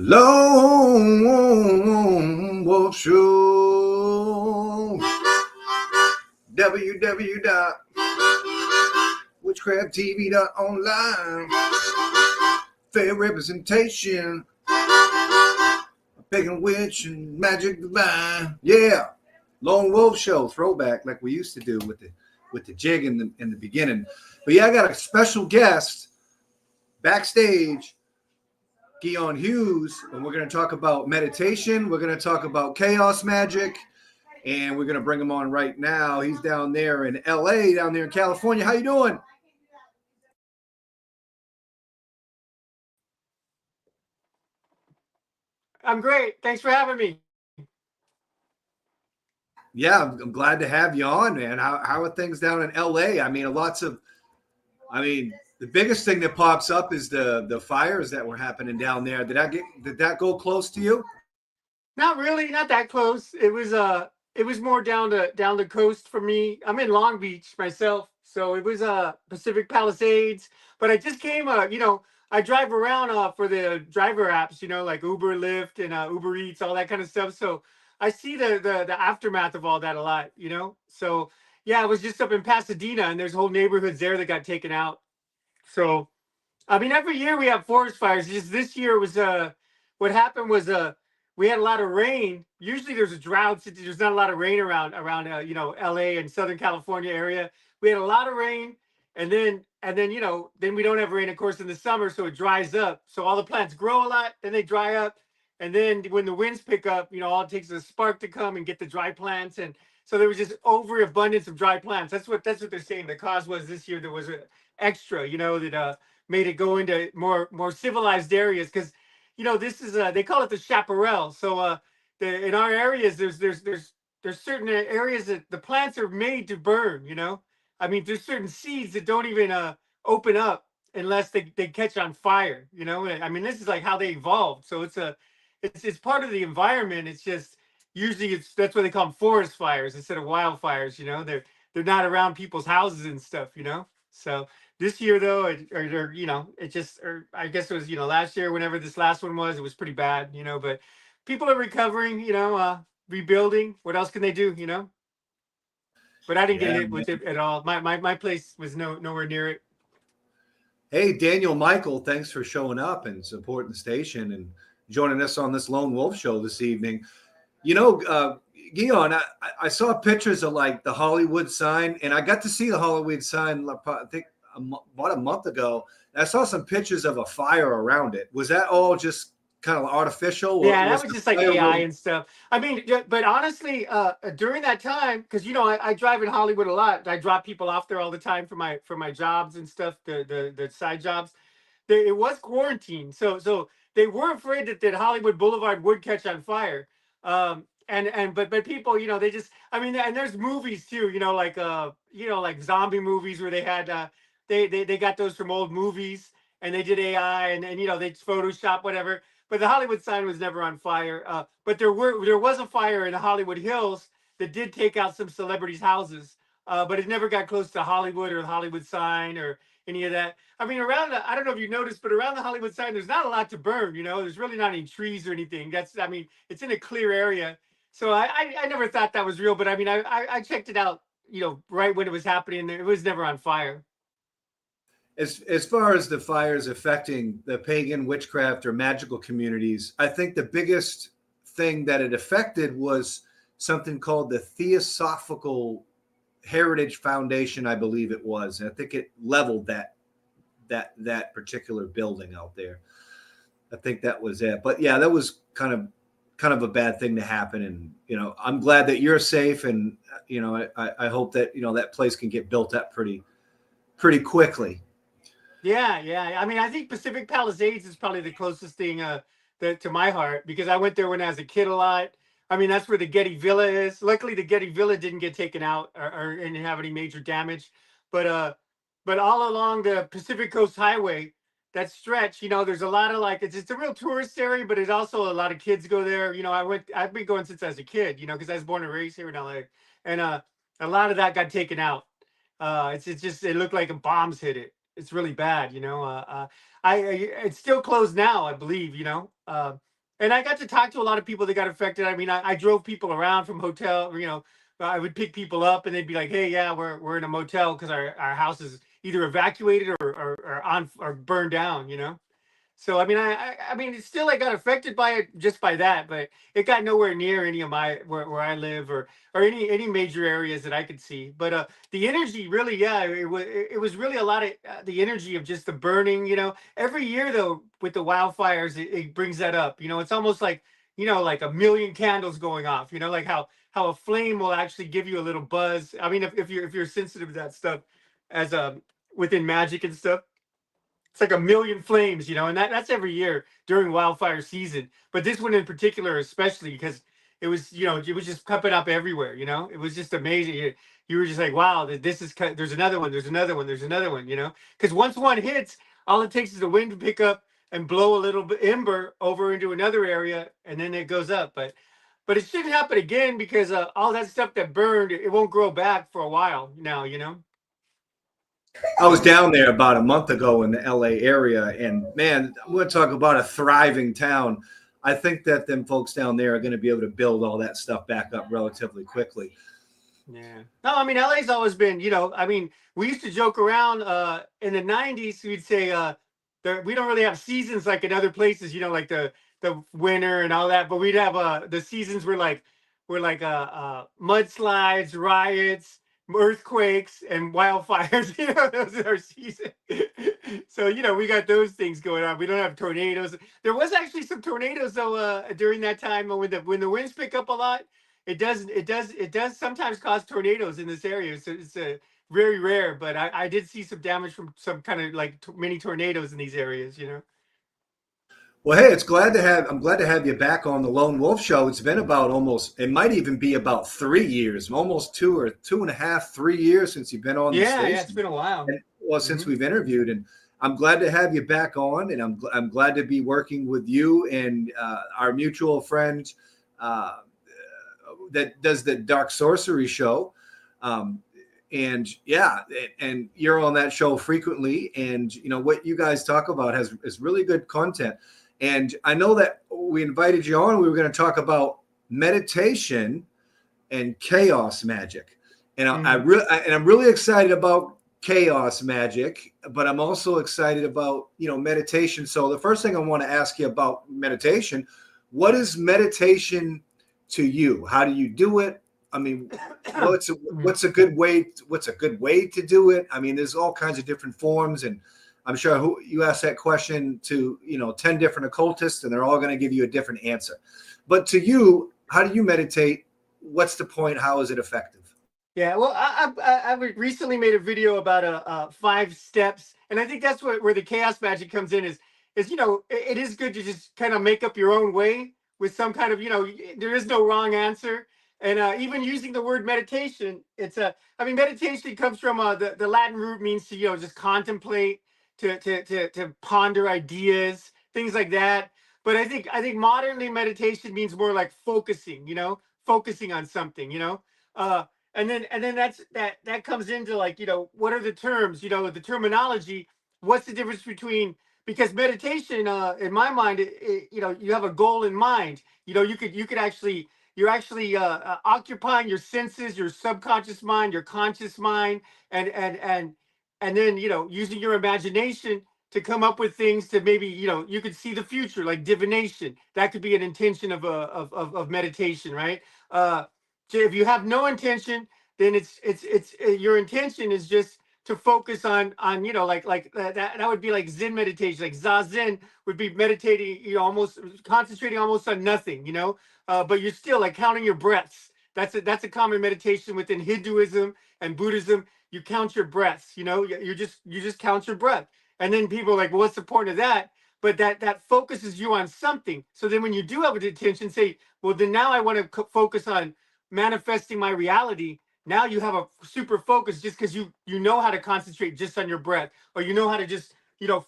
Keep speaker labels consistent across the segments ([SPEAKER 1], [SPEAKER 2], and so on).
[SPEAKER 1] Lone Wolf Show. www.witchcrafttv.online. Fair representation. Pagan witch and magic divine. Yeah. Lone Wolf Show throwback like we used to do with the jig in the beginning. But yeah, I got a special guest backstage, Guion Hughes, and we're going to talk about meditation. We're going to talk about chaos magic, and we're going to bring him on right now. He's down there in LA, down there in California. How you doing?
[SPEAKER 2] I'm great. Thanks for having me.
[SPEAKER 1] Yeah, I'm glad to have you on, man. How are things down in LA? I mean, the biggest thing that pops up is the fires that were happening down there. Did that go close to you?
[SPEAKER 2] Not really, not that close. It was more down the coast for me. I'm in Long Beach myself, so it was Pacific Palisades. But I just came I drive around for the driver apps, like Uber, Lyft, and Uber Eats, all that kind of stuff. So I see the aftermath of all that a lot. So yeah, I was just up in Pasadena, and there's whole neighborhoods there that got taken out. So I mean, every year we have forest fires. Just this year was what happened was we had a lot of rain. Usually there's a drought. There's not a lot of rain around LA and Southern California area. We had a lot of rain, and then then we don't have rain, of course, in the summer, so it dries up. So all the plants grow a lot, then they dry up, and then when the winds pick up, all it takes is a spark to come and get the dry plants. And so there was just overabundance of dry plants. That's what they're saying. The cause was this year there was a extra, that made it go into more civilized areas, because this is they call it the chaparral. So in our areas there's certain areas that the plants are made to burn. I mean, there's certain seeds that don't even open up unless they catch on fire. I mean, this is like how they evolved. So it's part of the environment. It's just usually that's why they call them forest fires instead of wildfires. They're not around people's houses and stuff. So this year though, it just, or I guess it was, last year, whenever this last one was, it was pretty bad. But people are recovering, rebuilding. What else can they do? But I didn't get
[SPEAKER 1] Yeah.
[SPEAKER 2] hit with it at all. My place was nowhere near it.
[SPEAKER 1] Hey, Daniel Michael, thanks for showing up and supporting the station and joining us on this Lone Wolf Show this evening. Guion, I saw pictures of like the Hollywood sign, and I got to see the Hollywood sign, I think, about a month ago. I saw some pictures of a fire around it. Was that all just kind of artificial, or
[SPEAKER 2] Yeah, that
[SPEAKER 1] was
[SPEAKER 2] was
[SPEAKER 1] the
[SPEAKER 2] just like
[SPEAKER 1] fire
[SPEAKER 2] AI
[SPEAKER 1] really?
[SPEAKER 2] and stuff. I mean, but honestly, during that time, because I drive in Hollywood a lot. I drop people off there all the time for my jobs and stuff, the side jobs. It was quarantine, so they were afraid that Hollywood Boulevard would catch on fire. But people, they just, I mean, and there's movies too, like zombie movies where they had they got those from old movies, and they did AI, and they Photoshop whatever. But the Hollywood sign was never on fire. But there was a fire in the Hollywood Hills that did take out some celebrities' houses. But it never got close to Hollywood or the Hollywood sign or any of that. I mean, I don't know if you noticed, but around the Hollywood sign, there's not a lot to burn. There's really not any trees or anything. I mean, it's in a clear area. So I never thought that was real, but I mean, I checked it out, right when it was happening. It was never on fire.
[SPEAKER 1] As far as the fires affecting the pagan witchcraft or magical communities, I think the biggest thing that it affected was something called the Theosophical Heritage Foundation, I believe it was. And I think it leveled that particular building out there. I think that was it. But yeah, that was kind of a bad thing to happen. And I'm glad that you're safe, and I hope that that place can get built up pretty quickly.
[SPEAKER 2] Yeah, yeah. I mean, I think Pacific Palisades is probably the closest thing to my heart, because I went there when I was a kid a lot. I mean, that's where the Getty Villa is. Luckily, the Getty Villa didn't get taken out or didn't have any major damage. But all along the Pacific Coast Highway, that stretch, there's a lot of, like, it's a real tourist area, but it's also a lot of kids go there. I've been going since I was a kid, because I was born and raised here in LA, and a lot of that got taken out. It's just, it looked like bombs hit it. It's really bad. It's still closed now, I believe. And I got to talk to a lot of people that got affected. I mean, I drove people around from hotel, you know, I would pick people up and they'd be like, hey, yeah, we're in a motel because our house is either evacuated or on or burned down, you know? So I mean, I mean, it's still I got affected by it just by that, but it got nowhere near any of my where I live or any major areas that I could see. But the energy really, yeah, it was really a lot of the energy of just the burning. You know, every year though with the wildfires, it brings that up. You know, it's almost like like a million candles going off. You know, like how a flame will actually give you a little buzz. I mean, if you're sensitive to that stuff, as within magic and stuff, it's like a million flames, and that's every year during wildfire season. But this one in particular, especially because it was just popping up everywhere. It was just amazing. You were just like, wow, this is there's another one, there's another one, there's another one. Because once one hits, all it takes is the wind to pick up and blow a little bit ember over into another area, and then it goes up. But it shouldn't happen again because all that stuff that burned, it won't grow back for a while now.
[SPEAKER 1] I was down there about a month ago in the LA area, and man, we're talking about a thriving town. I think that them folks down there are going to be able to build all that stuff back up relatively quickly.
[SPEAKER 2] Yeah. No, I mean LA's always been, I mean, we used to joke around in the 90s, we'd say we don't really have seasons like in other places, like the winter and all that, but we'd have the seasons mudslides, riots, earthquakes and wildfires. Those are our seasons. So, we got those things going on. We don't have tornadoes. There was actually some tornadoes though during that time when the winds pick up a lot. It does sometimes cause tornadoes in this area. So it's a very rare, but I did see some damage from some kind of like mini tornadoes in these areas.
[SPEAKER 1] Well, hey, I'm glad to have you back on the Lone Wolf Show. It's been about it might even be about 3 years, almost 2.5, 3 years since you've been on the
[SPEAKER 2] Yeah, it's
[SPEAKER 1] station.
[SPEAKER 2] been a while.
[SPEAKER 1] And, well, since we've interviewed, and I'm glad to have you back on, and I'm glad to be working with you and our mutual friend that does the Dark Sorcery show. And yeah, and you're on that show frequently, and what you guys talk about is really good content. And I know that we invited you on. We were going to talk about meditation and chaos magic, and I'm really excited about chaos magic, but I'm also excited about meditation. So the first thing I want to ask you about meditation: what is meditation to you? How do you do it? I mean, what's a good way to do it? I mean, there's all kinds of different forms, and I'm sure you ask that question to 10 different occultists, and they're all going to give you a different answer. But to you, how do you meditate? What's the point? How is it effective?
[SPEAKER 2] Yeah, well, I recently made a video about 5 steps, and I think that's where the chaos magic comes in. Is it is good to just kind of make up your own way with some kind of there is no wrong answer, and even using the word meditation, I mean meditation comes from the Latin root means to just contemplate, to ponder ideas, things like that. But I think modernly meditation means more like focusing on something, uh and then that comes into like what are the terms, the terminology. What's the difference between, because meditation in my mind, you have a goal in mind. You could actually, you're actually occupying your senses, your subconscious mind, your conscious mind, and then using your imagination to come up with things to maybe you could see the future, like divination. That could be an intention of meditation, right? If you have no intention, then it's your intention is just to focus on like that would be like Zen meditation. Like Zazen would be meditating, almost concentrating almost on nothing, but you're still like counting your breaths. That's a common meditation within Hinduism and Buddhism. You count your breaths, you just count your breath. And then people are like, well, what's the point of that? But that focuses you on something. So then when you do have an intention, say, well, then now I want to focus on manifesting my reality. Now you have a super focus just because you know how to concentrate just on your breath, or you know how to just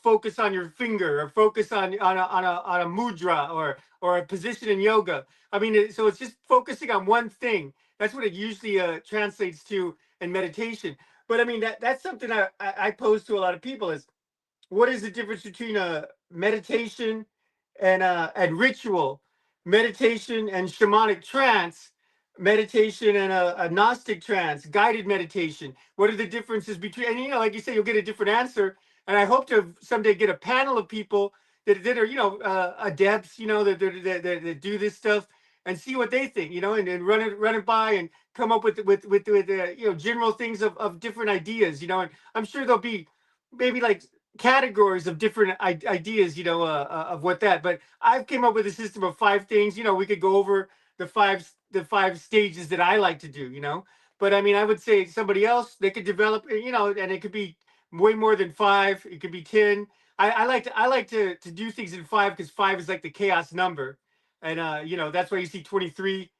[SPEAKER 2] focus on your finger, or focus on a mudra, or a position in yoga. I mean, so it's just focusing on one thing. That's what it usually translates to in meditation. But I mean, that's something I pose to a lot of people is, what is the difference between a meditation and ritual? meditation and shamanic trance, meditation and a Gnostic trance, guided meditation. What are the differences between? And like you say, you'll get a different answer. And I hope to someday get a panel of people that are adepts, that do this stuff and see what they think, and run it by and come up with general things of different ideas, and I'm sure there'll be maybe like categories of different ideas, of what that. But I've came up with a system of 5 things. We could go over the five stages that I like to do. But I mean, I would say somebody else they could develop, and it could be way more than five. It could be 10. I like to do things in five because five is like the chaos number, and that's why you see 23,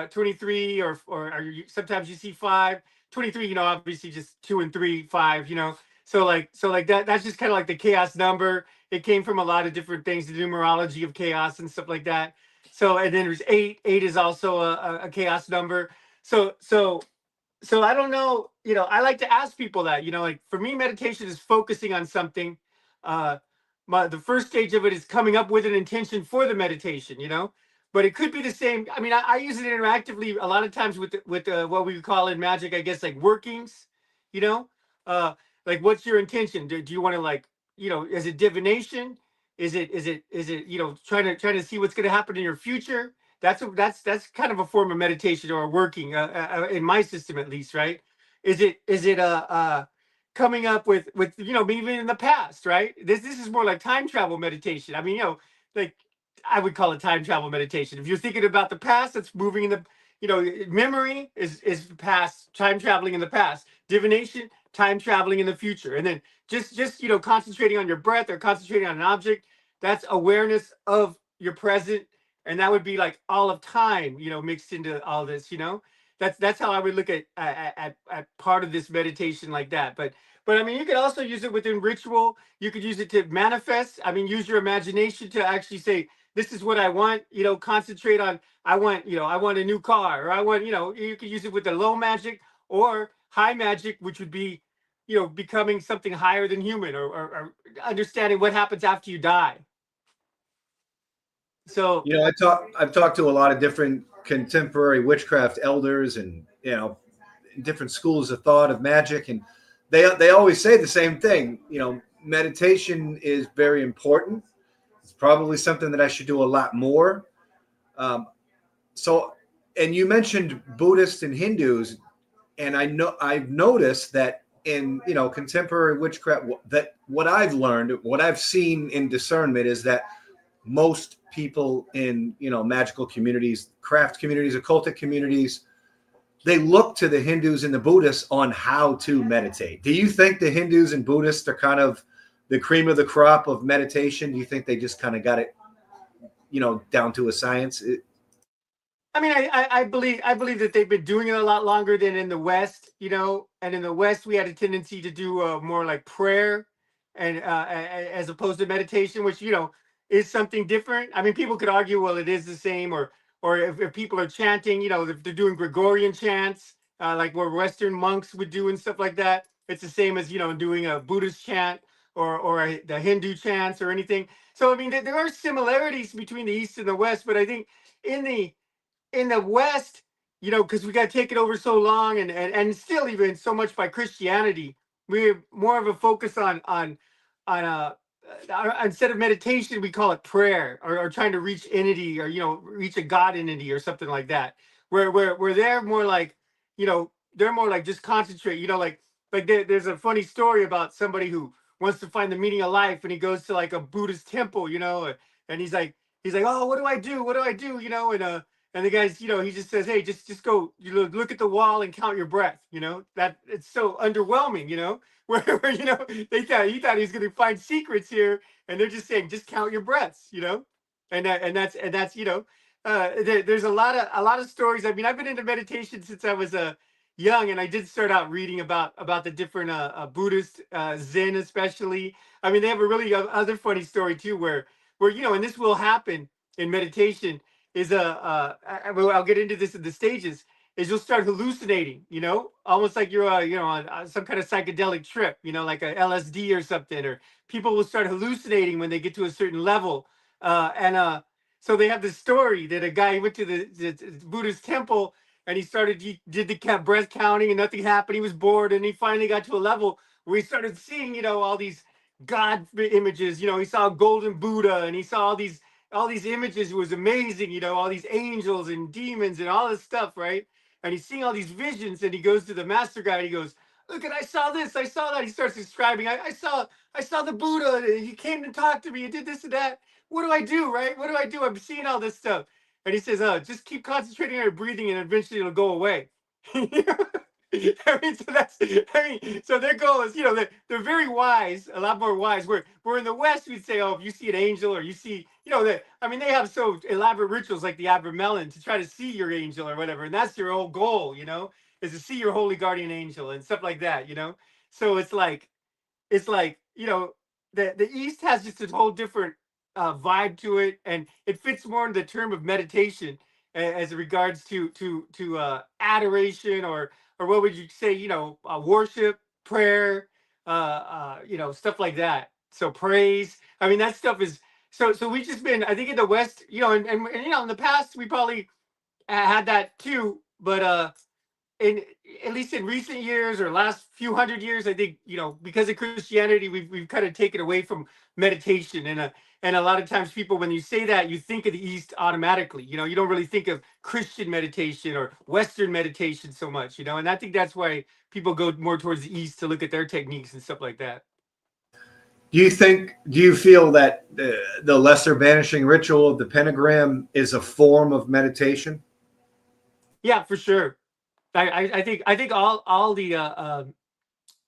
[SPEAKER 2] 23, sometimes you see 5, 23. Obviously just 2 and 3, 5. So like that's just kind of like the chaos number. It came from a lot of different things, the numerology of chaos and stuff like that. So and then there's 8. 8 is also a chaos number. So I don't know, I like to ask people that, like for me, meditation is focusing on something. Uh, the first stage of it is coming up with an intention for the meditation, but it could be the same. I mean, I use it interactively a lot of times with what we call in magic, I guess, like workings, you know, uh, like what's your intention? Do you want to like, is it divination? Is it, trying to see what's going to happen in your future? That's kind of a form of meditation or working, in my system at least, right? Is it coming up with maybe in the past, right? This is more like time travel meditation. I mean, like I would call it time travel meditation. If you're thinking about the past, that's moving in the memory is past, time traveling in the past. Divination, time traveling in the future. And then just concentrating on your breath or concentrating on an object, that's awareness of your present, and that would be like all of time, mixed into all this. That's how I would look at part of this meditation like that. But I mean, you could also use it within ritual. You could use it to manifest. I mean, use your imagination to actually say, this is what I want. Concentrate on, I want a new car, or I want, you could use it with the low magic or high magic, which would be, becoming something higher than human, or understanding what happens after you die. So
[SPEAKER 1] I've talked to a lot of different contemporary witchcraft elders, and different schools of thought of magic, and they always say the same thing. Meditation is very important. It's probably something that I should do a lot more. Um, so, and you mentioned Buddhists and Hindus, and I've noticed that in contemporary witchcraft, that what I've learned, what I've seen in discernment, is that most people in magical communities, craft communities, occultic communities, they look to the Hindus and the Buddhists on how to meditate. Do you think the Hindus and Buddhists are kind of the cream of the crop of meditation? Do you think they just kind of got it down to a science?
[SPEAKER 2] I mean, I believe that they've been doing it a lot longer than in the West, and in the West we had a tendency to do more like prayer, and as opposed to meditation, which is something different. I mean, people could argue, well, it is the same, or if people are chanting, if they're doing Gregorian chants, like what Western monks would do and stuff like that, it's the same as doing a Buddhist chant, or the Hindu chants or anything. So I mean, there are similarities between the East and the West, but I think in the West, because we got taken over so long, and still even so much by Christianity, we're more of a focus on instead of meditation, we call it prayer, or trying to reach entity, or reach a God entity or something like that. Where they're more like, they're more like just concentrate. There's a funny story about somebody who wants to find the meaning of life, and he goes to like a Buddhist temple, and he's like, oh, what do I do? What do I do? And the guy's, he just says, hey, just go, look at the wall and count your breath. That it's so underwhelming. Where he thought he was going to find secrets here, and they're just saying, just count your breaths. And that's there's a lot of stories. I mean, I've been into meditation since I was young, and I did start out reading about the different Buddhist, Zen especially. I mean, they have a really other funny story too, where and this will happen in meditation, is I'll get into this in the stages, is you'll start hallucinating, almost like you're on some kind of psychedelic trip, like a LSD or something, or people will start hallucinating when they get to a certain level, and So they have this story that a guy went to the Buddhist temple and he did the breath counting and nothing happened. He was bored and he finally got to a level where he started seeing, all these God images. He saw a golden Buddha and he saw all these images. It was amazing, all these angels and demons and all this stuff, right? And he's seeing all these visions and he goes to the master guy and he goes, look, I saw this, I saw that. He starts describing, I saw the Buddha, and he came to talk to me, he did this and that. What do I do, right? What do I do? I'm seeing all this stuff. And he says, just keep concentrating on your breathing and eventually it'll go away. So their goal is, they're very wise, a lot more wise. We're in the West, we'd say, oh, if you see an angel or you see, they have so elaborate rituals like the Abramelin to try to see your angel or whatever. And that's your whole goal, is to see your holy guardian angel and stuff like that, So it's like the East has just a whole different vibe to it, and it fits more in the term of meditation as regards to adoration or what would you say, worship, prayer, stuff like that. So praise. I mean, that stuff is so we just been, I think, in the West, and in the past we probably had that too, but in at least in recent years or last few hundred years, I think, because of Christianity, we've kind of taken away from meditation, and a lot of times people, when you say that, you think of the East automatically. You don't really think of Christian meditation or Western meditation so much. And I think that's why people go more towards the East to look at their techniques and stuff like that.
[SPEAKER 1] Do you feel that the lesser banishing ritual of the pentagram is a form of meditation?
[SPEAKER 2] Yeah, for sure. I think all the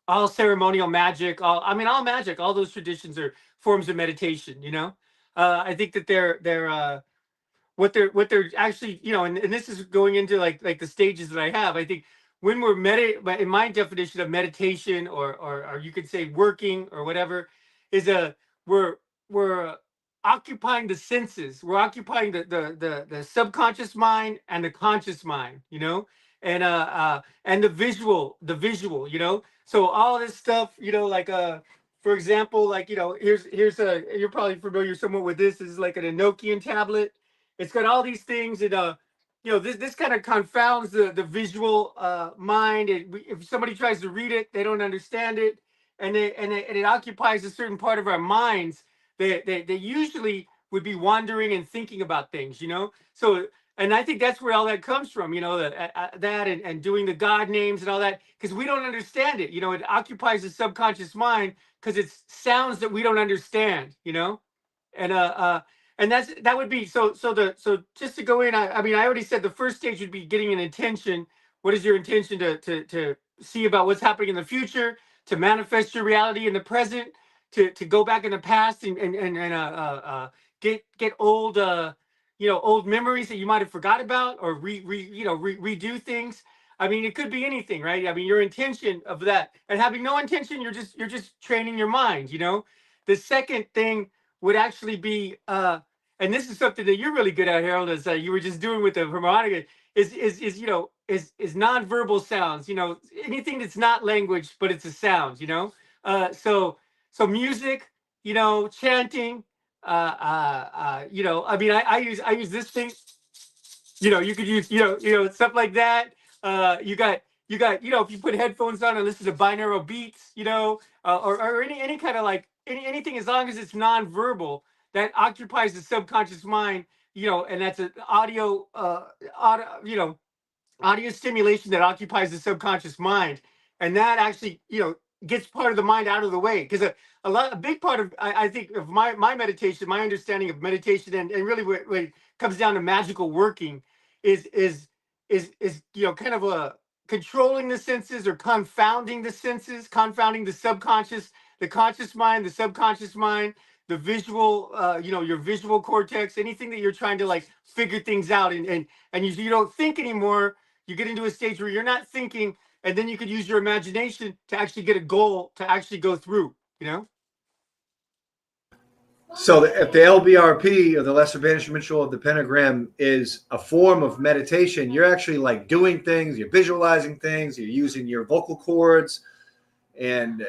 [SPEAKER 2] all ceremonial magic, all magic, all those traditions are forms of meditation. I think that they're what they're actually, and this is going into like the stages that I have. I think when we're in my definition of meditation, or you could say working or whatever, is we're we're occupying the senses. We're occupying the subconscious mind and the conscious mind, and the visual. So all this stuff, like for example, like here's a, you're probably familiar somewhat with this. This is like an Enochian tablet. It's got all these things, and this kind of confounds the visual mind. If somebody tries to read it, they don't understand it, and it occupies a certain part of our minds. They usually would be wandering and thinking about things, So, and I think that's where all that comes from, that and doing the God names and all that, because we don't understand it. It occupies the subconscious mind because it's sounds that we don't understand, and that would be so just to go in. I mean, I already said the first stage would be getting an intention. What is your intention to see about what's happening in the future, to manifest your reality in the present, to go back in the past and get old old memories that you might have forgot about, or redo things. I mean, it could be anything, right? I mean, your intention of that, and having no intention, you're just training your mind. The second thing would actually be, and this is something that you're really good at, Harold, as you were just doing with the harmonica, is nonverbal sounds. Anything that's not language, but it's a sound. So music, chanting. I mean, I use this thing. You could use, stuff like that. You got, if you put headphones on and listen to binaural beats, or any kind of like anything, as long as it's nonverbal, that occupies the subconscious mind, and that's an audio stimulation that occupies the subconscious mind, and that actually, gets part of the mind out of the way, because a big part of, I think, of my meditation, my understanding of meditation, and really when it comes down to magical working, is kind of a controlling the senses, or confounding the senses, confounding the subconscious, the conscious mind, the subconscious mind, the visual, your visual cortex, anything that you're trying to like figure things out, and you don't think anymore. You get into a stage where you're not thinking, and then you could use your imagination to actually get a goal to actually go through.
[SPEAKER 1] So if the LBRP, or the lesser banishing ritual of the pentagram, is a form of meditation, you're actually like doing things, you're visualizing things, you're using your vocal cords, and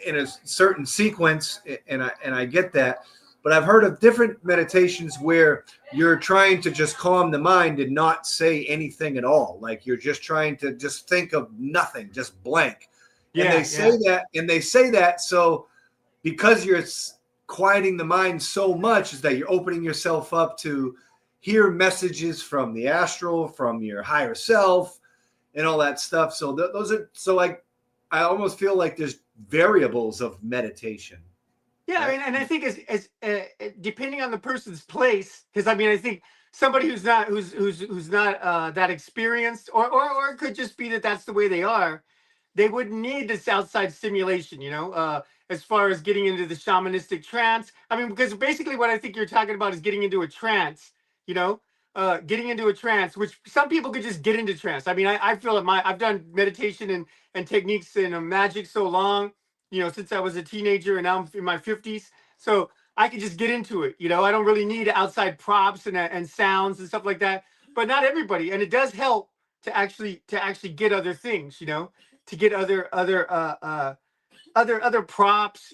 [SPEAKER 1] in a certain sequence, and I get that. But I've heard of different meditations where you're trying to just calm the mind and not say anything at all. Like you're just trying to just think of nothing, just blank. And they
[SPEAKER 2] Yeah,
[SPEAKER 1] say
[SPEAKER 2] yeah.
[SPEAKER 1] that so because you're quieting the mind so much is that you're opening yourself up to hear messages from the astral, from your higher self, and all that stuff. So those are so like I almost feel like there's variables of meditation.
[SPEAKER 2] Yeah, I
[SPEAKER 1] Right?
[SPEAKER 2] mean, and I think depending on the person's place, because I mean, I think somebody who's not that experienced, or it could just be that that's the way they are, they wouldn't need this outside stimulation, as far as getting into the shamanistic trance. I mean, because basically what I think you're talking about is getting into a trance, you know, getting into a trance, which some people could just get into trance. I mean, I feel I've done meditation and techniques and magic so long, since I was a teenager, and now I'm in my 50s. So I can just get into it. I don't really need outside props and sounds and stuff like that. But not everybody, and it does help to actually get other things, to get other props.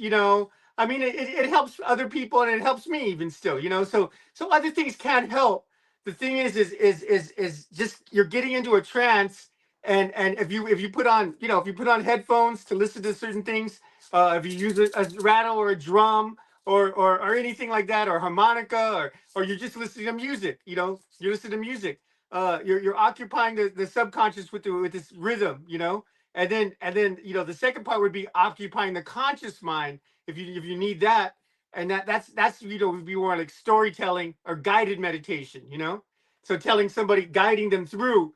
[SPEAKER 2] I mean, it helps other people, and it helps me even still. So other things can help. The thing is just you're getting into a trance, and if you put on, if you put on headphones to listen to certain things, if you use a rattle or a drum, or anything like that, or harmonica, or you're just listening to music. You're listening to music. You're occupying the subconscious with this rhythm. And then the second part would be occupying the conscious mind, if you need that. And that's would be more like storytelling or guided meditation. So telling somebody, guiding them through,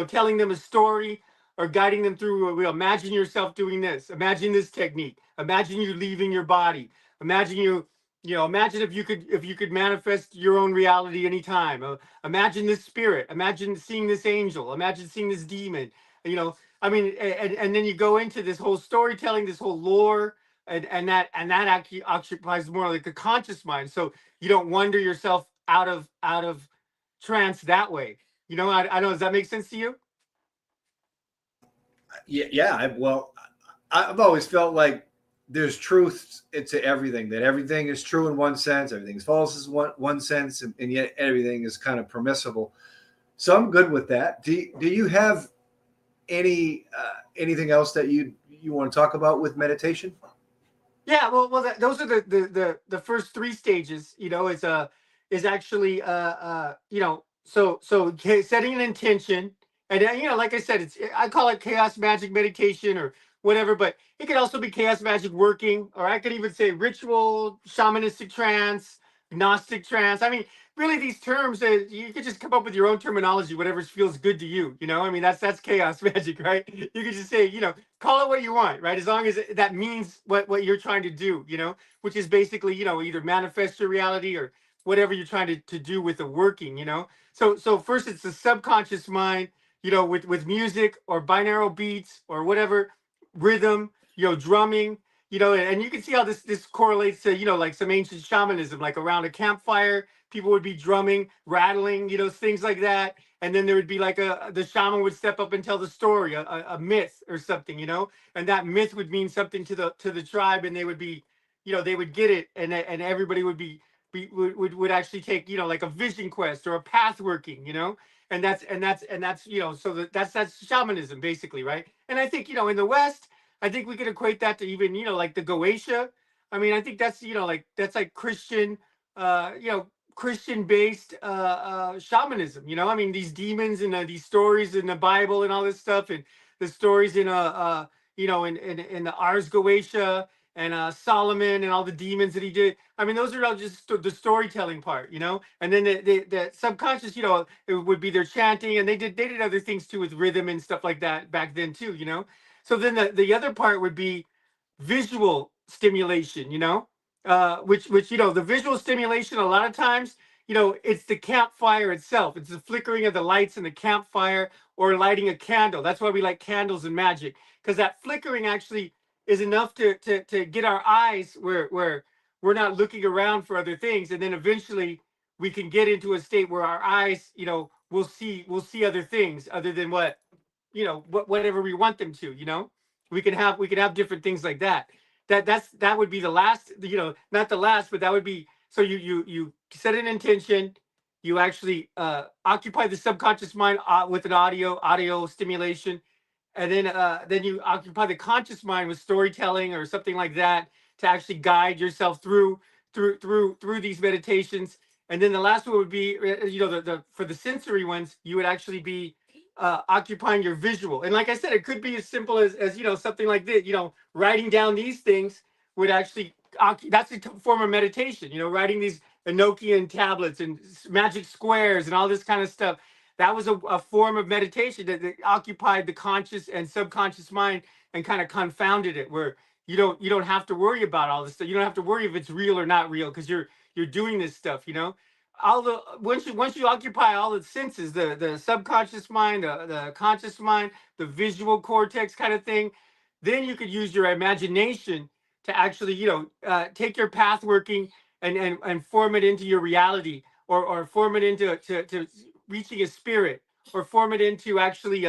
[SPEAKER 2] telling them a story, or guiding them through, imagine yourself doing this, imagine this technique, imagine you leaving your body, imagine imagine if you could manifest your own reality anytime. Imagine this spirit, imagine seeing this angel, imagine seeing this demon. I mean, and then you go into this whole storytelling, this whole lore, and that actually occupies more like the conscious mind. So you don't wonder yourself out of trance that way. I don't know. Does that make sense to you?
[SPEAKER 1] Yeah. Well, I've always felt like there's truth to everything. That everything is true in one sense, everything's false in one sense, and yet everything is kind of permissible. So I'm good with that. Do you have anything else that you want to talk about with meditation?
[SPEAKER 2] Yeah, well, those are the first three stages. Is actually so setting an intention, and like I said, I call it chaos magic meditation or whatever, but it could also be chaos magic working, or I could even say ritual, shamanistic trance, gnostic trance. I mean, really, these terms, you could just come up with your own terminology, whatever feels good to you. I mean, that's chaos magic, right? You could just say, call it what you want, right? As long as that means what you're trying to do, which is basically, either manifest your reality or whatever you're trying to do with the working. So first it's the subconscious mind, with music or binaural beats or whatever, rhythm, drumming, and you can see how this correlates to, like some ancient shamanism, like around a campfire, people would be drumming, rattling, things like that. And then there would be like the shaman would step up and tell the story, a myth or something, and that myth would mean something to the tribe, and they would be, they would get it, and everybody would actually take, like a vision quest or a path working, and that's so that's shamanism basically, right? And I think, in the West, I think we could equate that to even, like the Goetia. I mean, I think that's, like that's like Christian, Christian based shamanism. I mean, these demons and these stories in the Bible and all this stuff, and the stories in in the Ars Goetia, and Solomon and all the demons that he did. I mean, those are all just the storytelling part, and then the subconscious, it would be their chanting, and they did other things too with rhythm and stuff like that back then too. So then the other part would be visual stimulation, which the visual stimulation, a lot of times, it's the campfire itself. It's the flickering of the lights in the campfire, or lighting a candle. That's why we like candles and magic, because that flickering actually is enough to get our eyes where we're not looking around for other things, and then eventually we can get into a state where our eyes, will see other things other than whatever we want them to. We can have different things like that. That would be the last, not the last, but that would be So you set an intention. You actually occupy the subconscious mind with an audio stimulation, and then you occupy the conscious mind with storytelling or something like that to actually guide yourself through these meditations. And then the last one would be, the for the sensory ones, you would actually be occupying your visual. And like I said, it could be as simple as something like this. Writing down these things would actually that's a form of meditation. Writing these Enochian tablets and magic squares and all this kind of stuff. That was a form of meditation that occupied the conscious and subconscious mind and kind of confounded it, where you don't have to worry about all this stuff. You don't have to worry if it's real or not real, because you're doing this stuff. All the once you occupy all the senses, the subconscious mind, the conscious mind, the visual cortex kind of thing, then you could use your imagination to actually take your path working and form it into your reality, or form it into to reaching a spirit, or form it into actually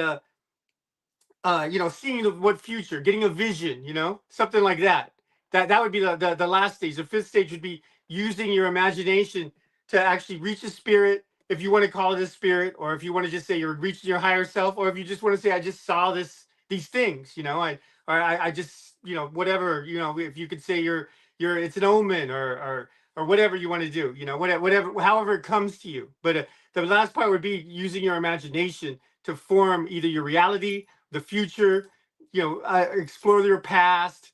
[SPEAKER 2] seeing what future, getting a vision, something like that. That would be the last stage. The fifth stage would be using your imagination to actually reach a spirit, if you want to call it a spirit, or if you want to just say you're reaching your higher self, or if you just want to say, I just saw these things, I just, whatever, if you could say it's an omen, or whatever you want to do, whatever, however it comes to you. But the last part would be using your imagination to form either your reality, the future, explore your past,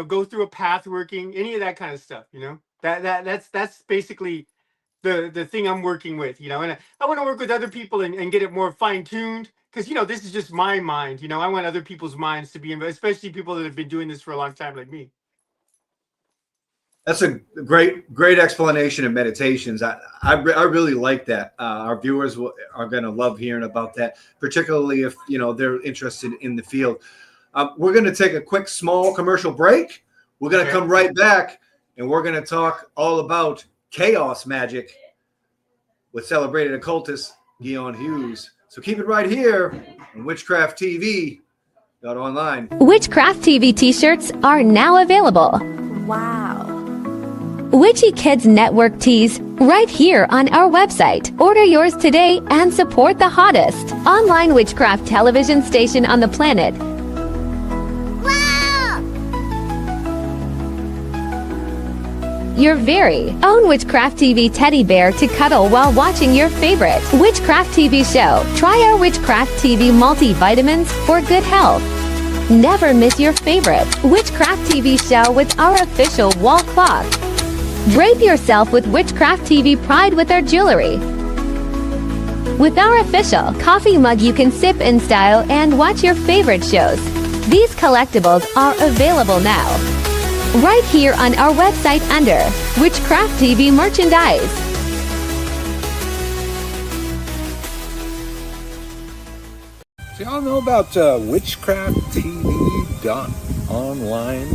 [SPEAKER 2] go through a path working, any of that kind of stuff. That's basically the thing I'm working with. And I want to work with other people and get it more fine tuned, because this is just my mind. I want other people's minds to be especially people that have been doing this for a long time, like me.
[SPEAKER 1] That's a great explanation of meditations. I really like that. Our viewers are going to love hearing about that, particularly if they're interested in the field. We're going to take a quick small commercial break. We're going to come right back, and we're going to talk all about chaos magic with celebrated occultist Guion Hughes. So keep it right here on Witchcraft TV online.
[SPEAKER 3] Witchcraft TV t-shirts are now available.
[SPEAKER 4] Wow.
[SPEAKER 3] Witchy Kids Network tees right here on our website. Order yours today and support the hottest online witchcraft television station on the planet.
[SPEAKER 4] Wow!
[SPEAKER 3] Your very own Witchcraft TV teddy bear to cuddle while watching your favorite Witchcraft TV show. Try our Witchcraft TV multivitamins for good health. Never miss your favorite Witchcraft TV show with our official wall clock. Drape yourself with Witchcraft TV pride with our jewelry. With our official coffee mug, you can sip in style and watch your favorite shows. These collectibles are available now, right here on our website under Witchcraft TV merchandise.
[SPEAKER 5] Do y'all know about witchcrafttv.online?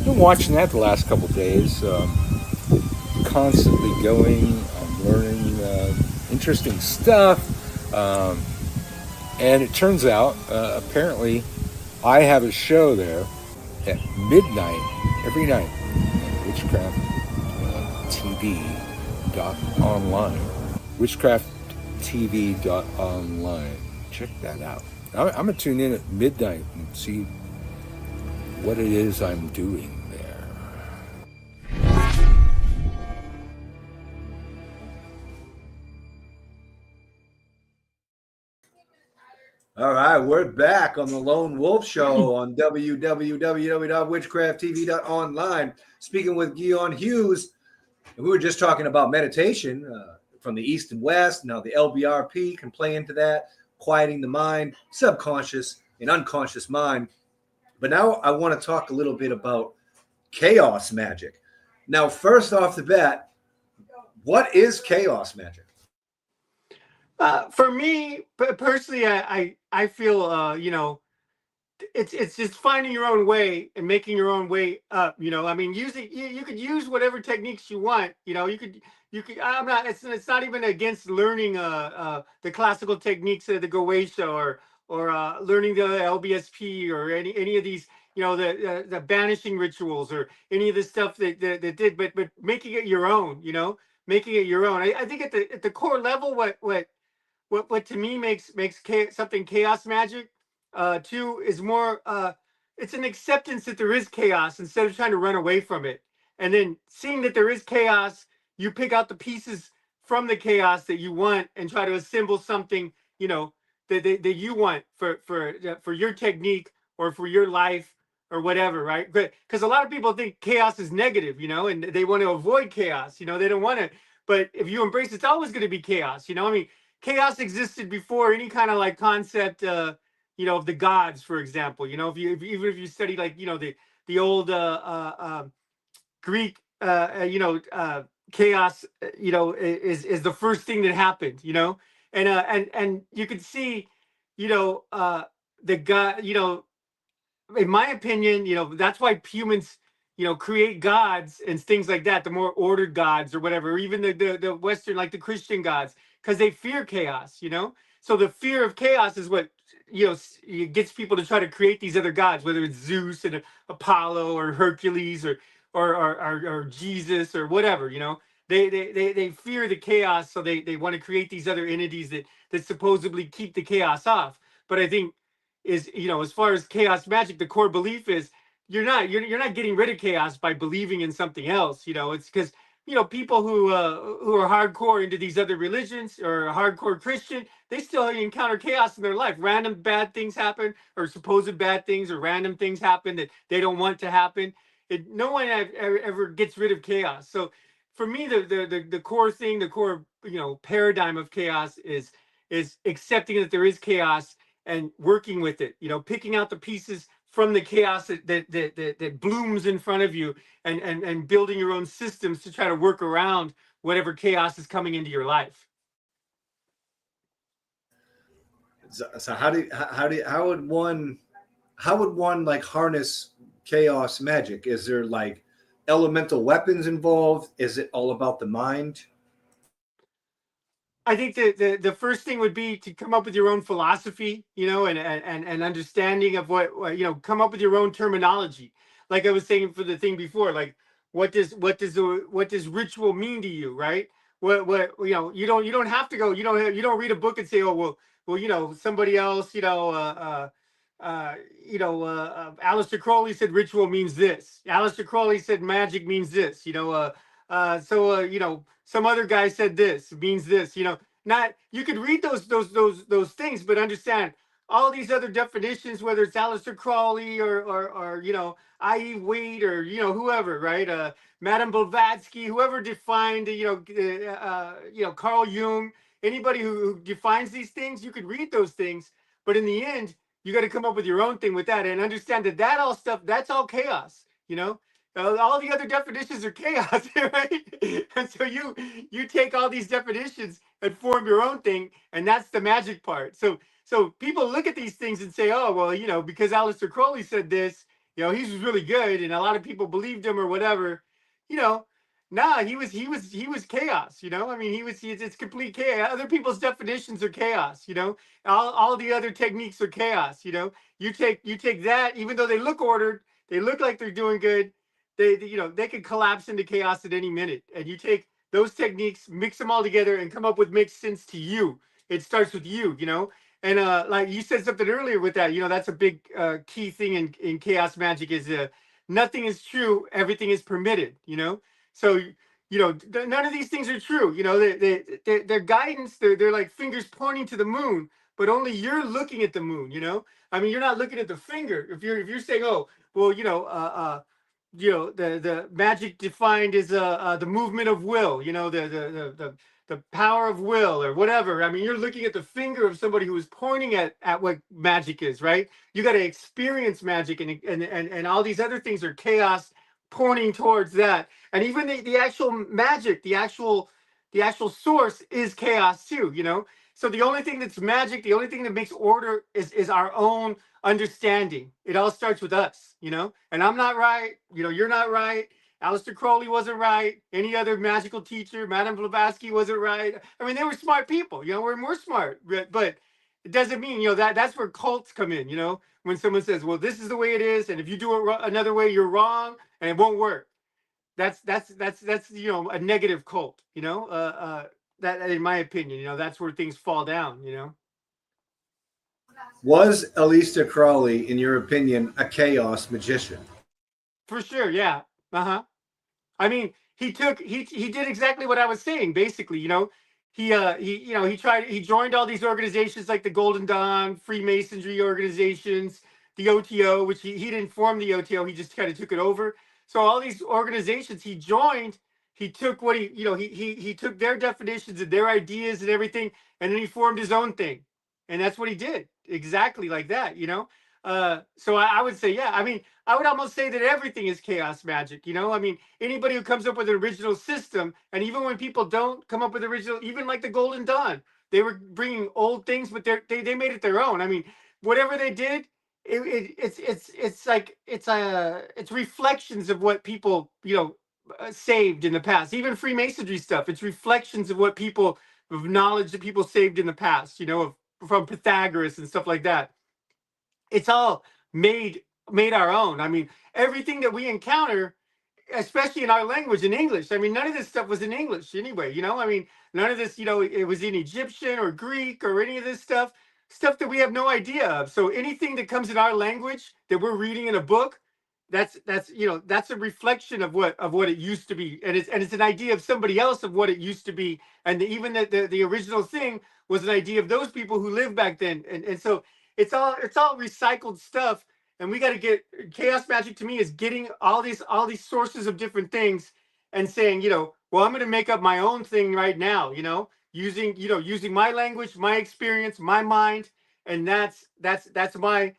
[SPEAKER 5] Been watching that the last couple days. Constantly going, I'm learning interesting stuff. And it turns out, apparently, I have a show there at midnight every night at witchcrafttv.online. Witchcrafttv.online. Check that out. I'm going to tune in at midnight and see what it is I'm doing there.
[SPEAKER 1] All right, we're back on the Lone Wolf Show on www.witchcrafttv.online. Speaking with Guion Hughes, and we were just talking about meditation from the East and West. Now the LBRP can play into that, quieting the mind, subconscious and unconscious mind. But now I want to talk a little bit about chaos magic. Now, first off the bat, what is chaos magic?
[SPEAKER 2] For me personally, I feel it's just finding your own way and making your own way up. I mean, using you could use whatever techniques you want. You could I'm not. It's not even against learning the classical techniques of the Goetia or learning the LBSP or any of these the banishing rituals or any of the stuff that did, but making it your own, making it your own. I think at the core level, what to me makes something chaos magic too is more it's an acceptance that there is chaos instead of trying to run away from it, and then seeing that there is chaos, you pick out the pieces from the chaos that you want and try to assemble something, that you want for your technique or for your life or whatever, right? Because a lot of people think chaos is negative, and they want to avoid chaos, they don't want to. But if you embrace, it's always going to be chaos. I mean, chaos existed before any kind of like concept, of the gods, for example. Even if you study like the old Greek, chaos, is the first thing that happened. And you could see, the god, in my opinion, that's why humans, create gods and things like that, the more ordered gods or whatever, or even the Western, like the Christian gods, because they fear chaos, So the fear of chaos is what, it gets people to try to create these other gods, whether it's Zeus and Apollo or Hercules or Jesus or whatever, They fear the chaos, so they want to create these other entities that supposedly keep the chaos off. But I think is, as far as chaos magic, the core belief is you're not getting rid of chaos by believing in something else. It's because people who are hardcore into these other religions or hardcore Christian, they still encounter chaos in their life. Random bad things happen, or supposed bad things, or random things happen that they don't want to happen. No one ever gets rid of chaos. So for me, the core thing, the core paradigm of chaos is accepting that there is chaos and working with it. Picking out the pieces from the chaos that blooms in front of you, and building your own systems to try to work around whatever chaos is coming into your life.
[SPEAKER 1] So how would one like harness chaos magic? Is there like elemental weapons involved? Is it all about the mind?
[SPEAKER 2] I think that the first thing would be to come up with your own philosophy, and understanding of what come up with your own terminology. Like I was saying for the thing before, like what does ritual mean to you, right? What you don't have to go, you don't read a book and say, oh well, somebody else, Aleister Crowley said ritual means this. Aleister Crowley said magic means this. Some other guy said this means this. Not, you could read those things, but understand all these other definitions, whether it's Aleister Crowley or I.E. Waite or whoever, right? Madame Blavatsky, whoever defined Carl Jung, anybody who defines these things, you could read those things, but in the end, you got to come up with your own thing with that and understand that all stuff, that's all chaos. All the other definitions are chaos, right? And so you take all these definitions and form your own thing, and that's the magic part. So people look at these things and say, oh well, because Aleister Crowley said this, he's really good, and a lot of people believed him or whatever. Nah, he was chaos. I mean, it's complete chaos. Other people's definitions are chaos. All the other techniques are chaos. You take that, even though they look ordered, they look like they're doing good. They could collapse into chaos at any minute. And you take those techniques, mix them all together, and come up with makes sense to you. It starts with you, And like you said something earlier with that, that's a big key thing in chaos magic is nothing is true, everything is permitted. So none of these things are true. They're guidance. They're like fingers pointing to the moon, but only you're looking at the moon. I mean, you're not looking at the finger. If you're saying, oh well, the magic defined is the movement of will, the power of will or whatever. I mean, you're looking at the finger of somebody who is pointing at what magic is, right? You got to experience magic, and all these other things are chaos pointing towards that. And even the actual magic, the actual source is chaos too, So the only thing that's magic, the only thing that makes order is our own understanding. It all starts with us, And I'm not right, you're not right. Aleister Crowley wasn't right. Any other magical teacher, Madame Blavatsky wasn't right. I mean, they were smart people, we're more smart, but it doesn't mean, that's where cults come in, when someone says, well, this is the way it is, and if you do it another way, you're wrong, and it won't work. That's a negative cult, that in my opinion, that's where things fall down.
[SPEAKER 1] Was Aleister Crowley, in your opinion, a chaos magician?
[SPEAKER 2] For sure, yeah. Uh-huh. I mean, he did exactly what I was saying, basically, he joined all these organizations like the Golden Dawn, Freemasonry organizations, the OTO, which he didn't form the OTO, he just kind of took it over. So all these organizations he joined, he took what he took their definitions and their ideas and everything, and then he formed his own thing. And that's what he did. Exactly like that. So I would say, yeah, I mean, I would almost say that everything is chaos magic. I mean, anybody who comes up with an original system, and even when people don't come up with original, even like the Golden Dawn, they were bringing old things, but they made it their own. I mean, whatever they did, it's reflections of what people saved in the past. Even Freemasonry stuff, it's reflections of what people of knowledge that people saved in the past. From Pythagoras and stuff like that. It's all made our own. I mean, everything that we encounter, especially in our language, in English. I mean, none of this stuff was in English anyway. I mean, none of this, it was in Egyptian or Greek or any of this stuff that we have no idea of. So anything that comes in our language that we're reading in a book, that's a reflection of what it used to be, and it's an idea of somebody else of what it used to be, and even the original thing was an idea of those people who lived back then, and so it's all recycled stuff. And we got to get chaos magic. To me, is getting all these sources of different things and saying, well, I'm going to make up my own thing right now, using my language, my experience, my mind, and that's my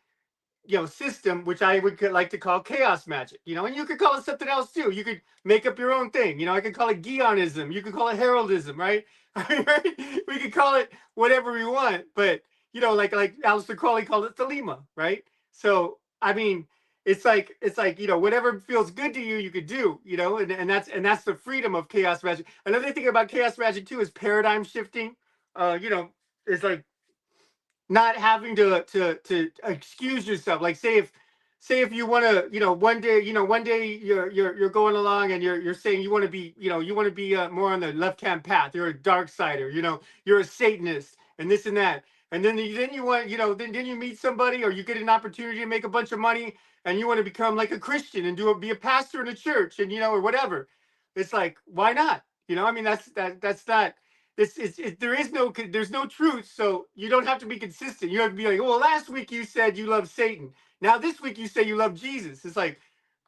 [SPEAKER 2] system, which I would like to call chaos magic, and you could call it something else too. You could make up your own thing, I could call it Guionism, you could call it Heraldism, right? I mean, right? We could call it whatever we want, but like Aleister Crowley called it Thelema, right? So I mean, it's like whatever feels good to you, you could do, and that's the freedom of chaos magic. Another thing about chaos magic too is paradigm shifting. It's like not having to excuse yourself. Like say if you want to, one day you're going along and you're saying you want to be more on the left hand path. You're a dark sider, you're a Satanist and this and that. And then you want, then you meet somebody or you get an opportunity to make a bunch of money and you want to become like a Christian and be a pastor in a church and or whatever. It's like, why not? I mean, that's not. There's no truth, so you don't have to be consistent. You have to be like, well, last week you said you love Satan. Now this week you say you love Jesus. It's like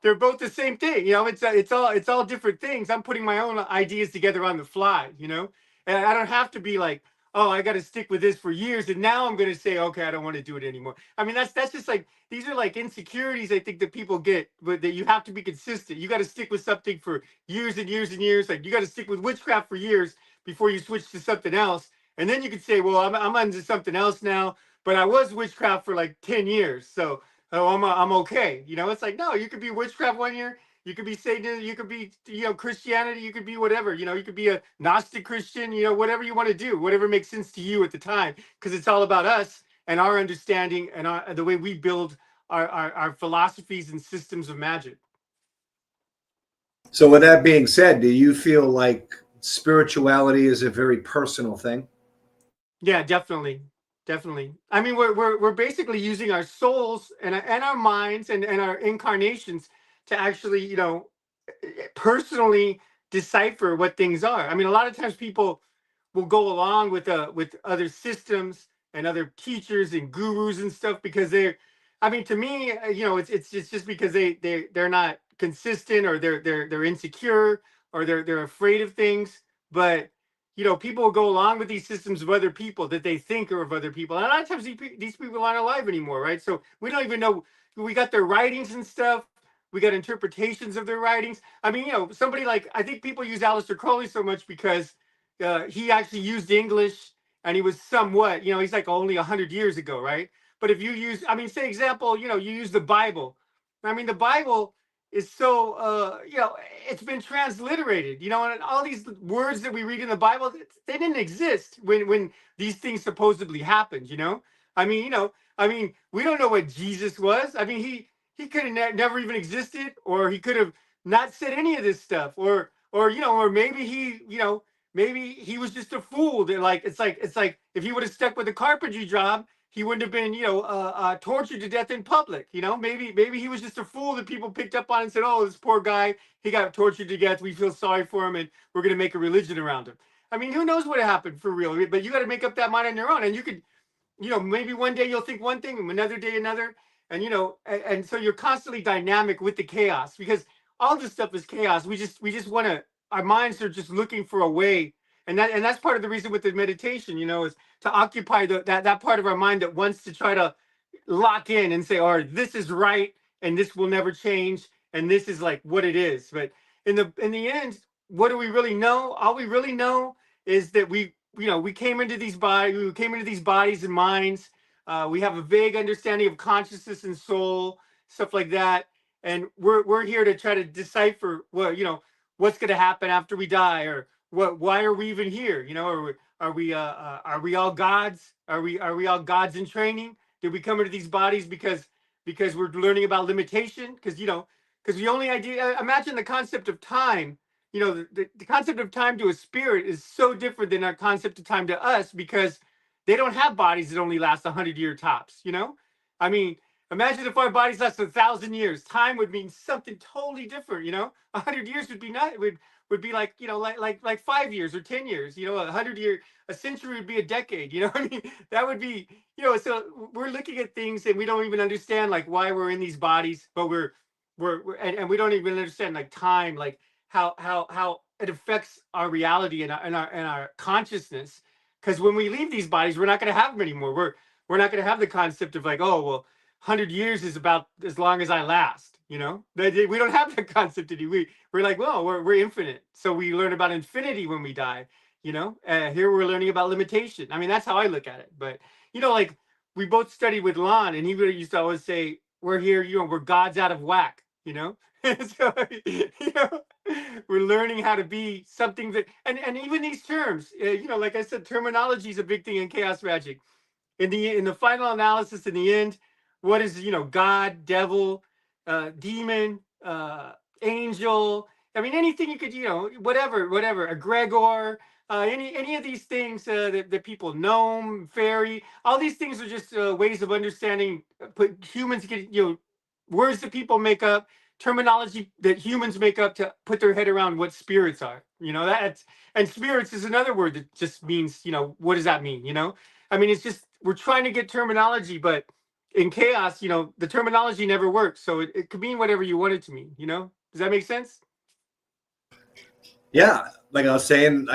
[SPEAKER 2] they're both the same thing. It's all different things. I'm putting my own ideas together on the fly. And I don't have to be like, oh, I got to stick with this for years, and now I'm going to say, okay, I don't want to do it anymore. I mean, that's just like, these are like insecurities I think that people get, but that you have to be consistent. You got to stick with something for years and years and years. Like you got to stick with witchcraft for years before you switch to something else, and then you could say, well, I'm onto something else now, but I was witchcraft for like 10 years, so I'm okay. It's like, no, you could be witchcraft 1 year. You could be Satan, you could be, Christianity, you could be whatever, you could be a Gnostic Christian, whatever you want to do, whatever makes sense to you at the time, because it's all about us and our understanding and the way we build our philosophies and systems of magic.
[SPEAKER 1] So with that being said, do you feel like spirituality is a very personal thing?
[SPEAKER 2] Yeah, definitely. Definitely. I mean, we're basically using our souls and our minds and our incarnations to actually, personally decipher what things are. I mean, a lot of times people will go along with other systems and other teachers and gurus and stuff because I mean, to me, it's just because they're not consistent or they're insecure or they're afraid of things. But people will go along with these systems of other people that they think are of other people. And a lot of times these people aren't alive anymore, right? So we don't even know. We got their writings and stuff. We got interpretations of their writings. I mean, somebody like, I think people use Aleister Crowley so much because he actually used English and he was somewhat, he's like only 100 years ago, right? But if you use, I mean, say example, you use the Bible. I mean, the Bible is so it's been transliterated, and all these words that we read in the Bible, they didn't exist when these things supposedly happened. I mean, we don't know what Jesus was. I mean, he could have never even existed, or he could have not said any of this stuff, or maybe maybe he was just a fool. That like it's like if he would have stuck with the carpentry job, he wouldn't have been tortured to death in public. Maybe he was just a fool that people picked up on and said, oh, this poor guy, he got tortured to death, we feel sorry for him, and we're going to make a religion around him. I mean, who knows what happened for real? But you got to make up that mind on your own. And you could, maybe one day you'll think one thing and another day another. And so you're constantly dynamic with the chaos, because all this stuff is chaos. We just want to, our minds are just looking for a way. And that's part of the reason with the meditation, is to occupy that part of our mind that wants to try to lock in and say, all right, this is right, and this will never change, and this is like what it is. But in the end, what do we really know? All we really know is that we came into these bodies and minds. We have a vague understanding of consciousness and soul, stuff like that, and we're here to try to decipher what's going to happen after we die, or why are we even here? Are we all gods? Are we all gods in training? Did we come into these bodies because we're learning about limitation? Because the only idea, imagine the concept of time. The concept of time to a spirit is so different than our concept of time to us, because they don't have bodies that only last 100-year tops. I mean, imagine if our bodies last 1,000 years. Time would mean something totally different. 100 years would be not would be like like 5 years or 10 years. 100 year, a century would be a decade. I mean, that would be, so we're looking at things and we don't even understand like why we're in these bodies, but and we don't even understand like time, like how it affects our reality and our consciousness. Because when we leave these bodies, we're not going to have them anymore. We're not going to have the concept of like, oh well, 100 years is about as long as I last. We don't have that concept anymore. We're like, well, we're infinite. So we learn about infinity when we die. Here we're learning about limitation. I mean, that's how I look at it. But like we both studied with Lon, and he really used to always say, we're here, we're gods out of whack. So we're learning how to be something that, and even these terms, like I said, terminology is a big thing in chaos magic. In the final analysis, in the end, what is God, devil, demon, angel? I mean, anything you could, whatever, egregor, any of these things that people gnome, fairy, all these things are just ways of understanding. Put humans get words that people make up, terminology that humans make up to put their head around what spirits are. And spirits is another word that just means, what does that mean? I mean, it's just we're trying to get terminology, but in chaos, the terminology never works. So it could mean whatever you want it to mean. Does that make sense?
[SPEAKER 1] Yeah, like I was saying,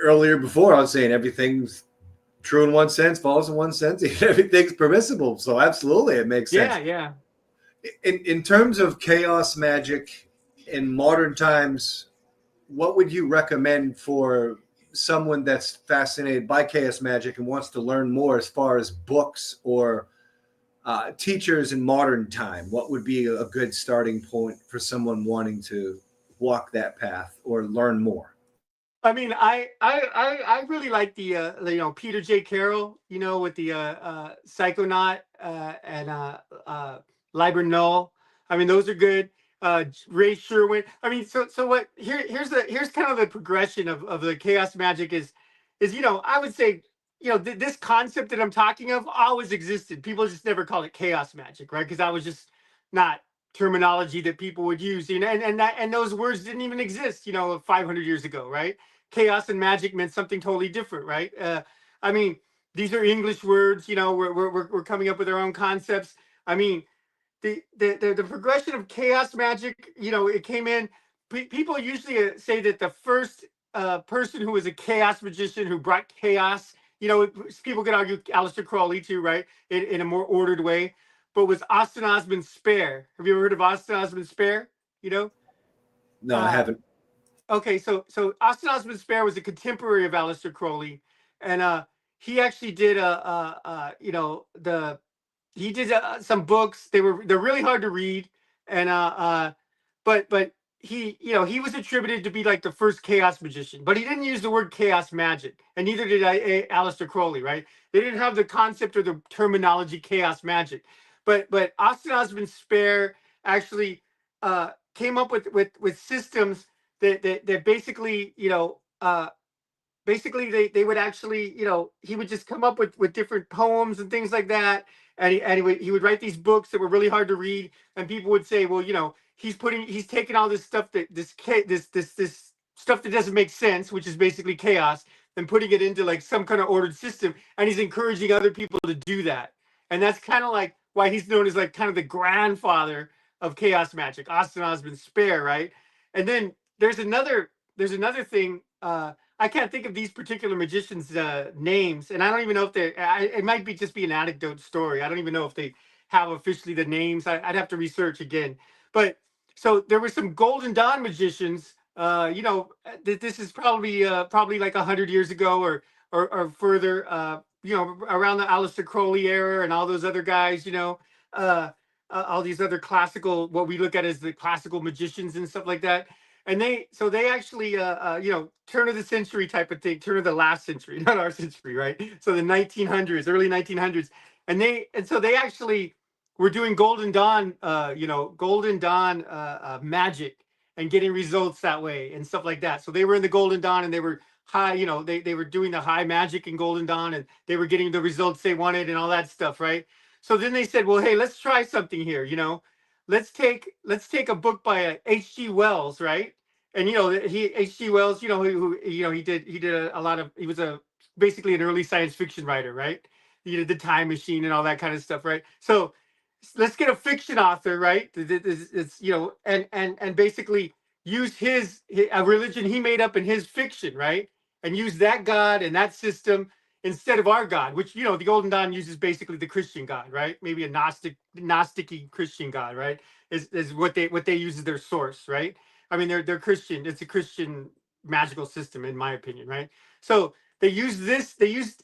[SPEAKER 1] earlier before, I was saying everything's true in one sense, false in one sense. Everything's permissible. So absolutely, it makes sense.
[SPEAKER 2] Yeah.
[SPEAKER 1] In terms of chaos magic in modern times, what would you recommend for someone that's fascinated by chaos magic and wants to learn more, as far as books or teachers in modern time? What would be a good starting point for someone wanting to walk that path or learn more?
[SPEAKER 2] I mean, I really like the Peter J. Carroll, with the Psychonaut and Liber Null. I mean, those are good. Ray Sherwin. I mean, so what? Here's kind of the progression of the chaos magic is I would say this concept that I'm talking of always existed. People just never call it chaos magic, right? Because that was just not terminology that people would use, and those words didn't even exist 500 years ago, right? Chaos and magic meant something totally different, right? I mean, these are English words. We're coming up with our own concepts. I mean, the progression of chaos magic, it came in. People usually say that the first person who was a chaos magician who brought chaos, people could argue Aleister Crowley too, right? In a more ordered way, but was Austin Osman Spare. Have you ever heard of Austin Osman Spare?
[SPEAKER 1] No, I haven't.
[SPEAKER 2] Okay, so Austin Osman Spare was a contemporary of Aleister Crowley, and he actually did he did some books. They're really hard to read. and but he, he was attributed to be like the first chaos magician, but he didn't use the word chaos magic, and neither did Aleister Crowley, right? They didn't have the concept or the terminology chaos magic, but Austin Osman Spare actually came up with systems that basically, they would actually, he would just come up with different poems and things like that, and he would write these books that were really hard to read, and people would say, well, he's taking all this stuff that this stuff that doesn't make sense, which is basically chaos, and putting it into like some kind of ordered system, and he's encouraging other people to do that. And that's kind of like why he's known as like kind of the grandfather of chaos magic, Austin Osman Spare, right? And then there's another thing. I can't think of these particular magicians' names, and I don't even know if they. It might be just be an anecdote story. I don't even know if they have officially the names. I'd have to research again. But so there were some Golden Dawn magicians. This is probably like 100 years ago or further. Around the Aleister Crowley era and all those other guys. All these other classical, what we look at as the classical magicians and stuff like that. And they actually turn of the century type of thing, turn of the last century, not our century, right? So the 1900s, early 1900s. And so they actually were doing Golden Dawn magic and getting results that way and stuff like that. So they were in the Golden Dawn and they were high, they were doing the high magic in Golden Dawn, and they were getting the results they wanted and all that stuff, right? So then they said, well, hey, let's try something here, let's take a book by H.G. Wells, right? And H.G. Wells, who he did a lot of, he was basically an early science fiction writer, right? He did the Time Machine and all that kind of stuff, right? So let's get a fiction author, right? It's and basically use a religion he made up in his fiction, right? And use that God and that system instead of our God, which the Golden Dawn uses basically the Christian God, right? Maybe a Gnostic-y Christian God, right? Is what they use as their source, right? I mean, they're Christian. It's a Christian magical system, in my opinion, right? So they used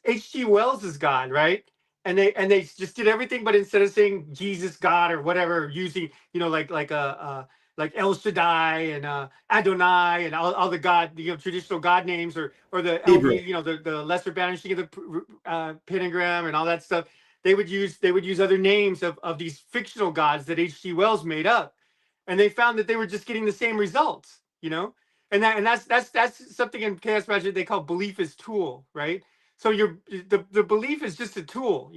[SPEAKER 2] H.G. Wells as God, right? And they just did everything, but instead of saying Jesus God or whatever, using like El Shaddai and Adonai and all the God, traditional God names, or the
[SPEAKER 1] Hebrew.
[SPEAKER 2] the lesser banishing of the pentagram and all that stuff. They would use other names of these fictional gods that H.G. Wells made up, and they found that they were just getting the same results, and that's something in chaos magic they call belief as tool, right? So the belief is just a tool,